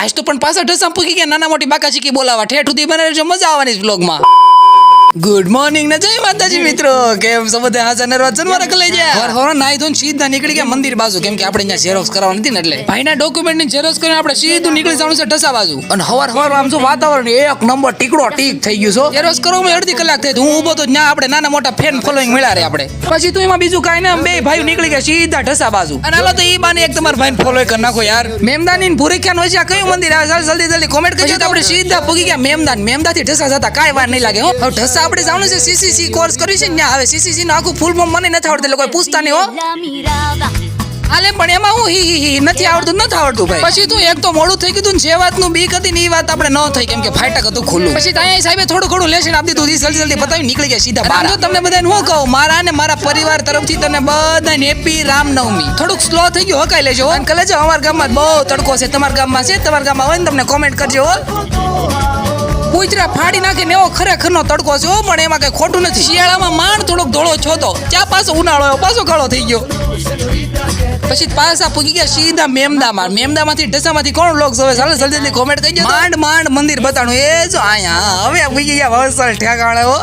આજ તો પણ પાછા ઢસા પૂકી ગયા નાના મોટી બાકા ચીકી બોલાવા ઠેઠ સુધી બને રહેજો, મજા આવવાની છે વ્લોગમાં. ગુડ મોર્નિંગ ને જય માતાજી મિત્રો, કેમ છો બધા? હાજર ને રોજ જનવાર લઈ જાય હર નાઈ ધોઈને સીધા નીકળી ગયા મંદિર બાજુ, કેમ કે આપણે અહીંયા ઝેરોક્સ કરાવવાની હતી ને એટલે ભાઈના ડોક્યુમેન્ટ ની ઝેરોક્સ કરીને આપણે સીધું નીકળી જવાનું છે ઢસા બાજુ. અને હવાર આમ જો વાતાવરણ એક નંબર ટીકડો ટીક થઈ ગયું છે. ઝેરોક્સ કરવામાં અડધી કલાક થઈ, હું ઊભો તો ત્યાં આપણે નાના મોટા ફેન ફોલોઈંગ મળ્યા રે આપણે. પછી તો એમાં બીજું કાંઈ ને બે ભાઈઓ નીકળી ગયા સીધા ઢસા બાજુ. અને હાલો તો ઈ બાને એક તમારા ભાઈને ફોલો કરી નાખો યાર. મેમદાની ભૂરીખ્યાન હોય છે કયું મંદિર આવે? જલ્દી કોમેન્ટ કરજો. તો આપણે સીધા પૂગી ગયા મેમદાથી ઢસા જતા કાંઈ વાર નહીં લાગે. હવે ઢસા આપણે જવાનું છે સીસીસી કોર્સ કર્યું છે ને. હવે સીસીસી નું આખું ફૂલ ફોર્મ મને નથી આવડતું, એટલે કોઈ પૂછતા નહીં હો. હાલે પણ એમાં હું હી નથી આવડતું ભાઈ. પછી તું એક તો મોડું થઈ ગયું ને, જે વાતનું બીક હતી ને એ વાત આપણે ન થઈ, કેમ કે ફાટક હતું ખુલ્લું. પછી ત્યાં સાહેબે થોડું ઘણું લેશન આપી દીધું, જલ્દી પતાવી નીકળી ગયા સીધા બહાર. તો તમને બધાને હું કહું, મારા અને મારા પરિવાર તરફથી તને બધાને હેપી રામનવમી. થોડુંક સ્લો થઈ ગયું હકાઈ લેજો. અને કલેજો અમારા ગામમાં બહુ તડકો છે, તમારા ગામમાં છે? તમારા ગામમાં હોય ને તમને કોમેન્ટ કરજો. કુતરા ફાડી નાખે ને એવો ખરેખરનો તડકો છે, પણ એમાં કઈ ખોટું નથી. શિયાળામાં માંડ થોડોક ધોળો છો તો ત્યાં પાછો ઉનાળો પાછો કાળો થઈ ગયો. પછી પાછા પૂગી ગયા સીધા મેમદામાંથી ઢસામાંથી કોણ લોક જોવે? ચાલો જલ્દી કોમેન્ટ કરી દો. માંડ મંદિર બતાણું એ જો આયા. હવે પૂગી ગયા વલસાડ ઠેકાણે હો.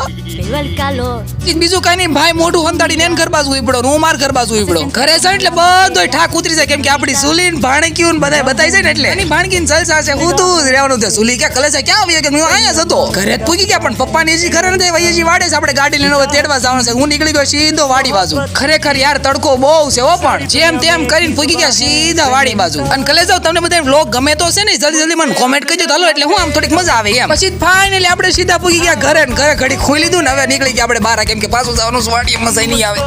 બીજું કઈ નહીં ભાઈ, મોઢું હંતાડીને એને ઘર બાજુ ઉપડો, હું માર ઘર બાજુ ઉપડો. ઘરે છે એટલે બધો ઠાક ઉતરી જાય, કેમ કે આપડી સુલી ભાણક્યું બધા બતાવી જાય ને, એટલે એની ભાણકી જલસા છે. હું તું રહેવાનું છે. સુલી ક્યાં કલે છે, ક્યાં આવી કે હું અહીંયા જતો ઘરે જ પૂગી ગયા, પણ પપ્પાની હજી ઘરે નથી આવ્યા, હજી વાડે છે. આપણે ગાડી લઈને તેડવા જવાનું છે. હું નીકળી ગયો સીધો વાડી બાજુ. ખરેખર યાર તડકો બહુ છે હો, પણ જેમ તેમ કરીને પૂગી ગયા સીધા વાડી બાજુ. અને કલે જાવ તમને બધા વ્લોગ ગમે તો છે ને, જલ્દી મને કોમેન્ટ કરજો ચાલો, એટલે હું આમ થોડીક મજા આવે એમ. પછી ફાઇનલી આપણે સીધા પૂગી ગયા ઘરે ને ઘરે ઘડી ખોઈ લીધું ને હવે નીકળી ગયા આપણે બહાર, કેમ કે પાછું જવાનું વાડી મજા નહીં આવે.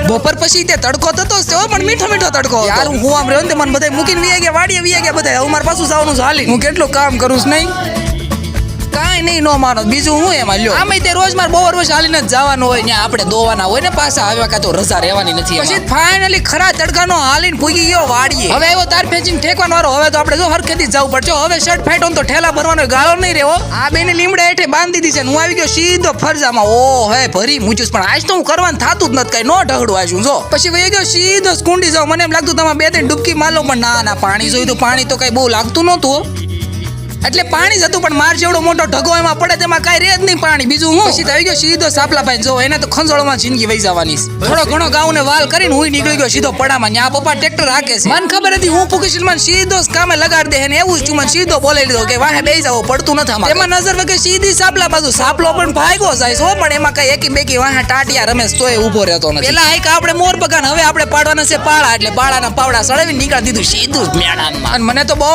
બપોર પછી તે તડકો થતો જ પણ મીઠો તડકો યાર. હું આમ રહ્યો ને મને બધા મૂકીને વી ગયા વાડીએ વી ગયા બધા. હવે મારે પાછું જવાનું છે હાલી. હું કેટલું કામ કરું છું નહીં કાંઈ નહીં નો માનો. બીજું હું એમાં લ્યો આમે તે રોજ મારે બહુ વર્ષ હાલીને જ જવાનું હોય ને, આપણે દોવાના હોય ને પાછા આવ્યા કાં તો રજા રહેવાની નથી. પછી ફાઇનલી ખરા તડકાનો હાલીને પૂગી ગયો વાડીએ. હવે આવ્યો તાર ફેંચીને ઠેકવાનો વારો. હવે તો આપણે જો હરખેથી જવું પડશે. હવે શર્ટ ફાઈટ તો ઠેલા ભરવાનો ગાળો નહીં રહેવો. આ બેને લીમડા હેઠે બાંધી દીધી છે. હું આવી ગયો સીધો ફરજામાં. ઓ હે ભરી મૂચું, પણ આજ તો હું કરવાનું થતું જ નથી, કઈ નો ઢગડું આશું જો. પછી વહી ગયો સીધો સ્કૂંડી જાવ. મને એમ લાગતું તમે બે ત્રણ ડૂબકી મારો, પણ ના પાણી જોયું તો પાણી તો કઈ બહુ લાગતું નહોતું. એટલે પાણી જ હતું, પણ માર જેવડો મોટો ઢગો એમાં પડે તેમાં કાંઈ રે જ નહીં પાણી. બીજું હું પછી આવી ગયો સીધો સાપલા ભાઈ જો, એને તો ખંજોળમાં જિંદગી વહી જવાની. થોડો ઘણો ગાઉને વાલ કરીને હું નીકળી ગયો સીધો પડામાં. ત્યાં પપ્પા ટ્રેક્ટર હાકે છે. મને ખબર હતી હું પુકેશનમાં સીધો કામે લગાડી દે ને, એવું જ મને સીધો બોલાવી લીધો કે વાહે બેસી જાવ, પડતું નથી. એમાં નજર વગે સીધી સાપલા બાજુ. સાપલો પણ ભાગ્યો જાય છો, પણ એમાં કઈ એકી બેકી વાહે ટાટિયા રમેશ તોય ઉભો રહેતો નથી. પેલા એક આપણે મોર બગાન, હવે આપણે પાડવાના છે પાળા, એટલે પાળાના પાવડા સળાવી નીકળી દીધું સીધું મેદાનમાં. અને મને તો બહુ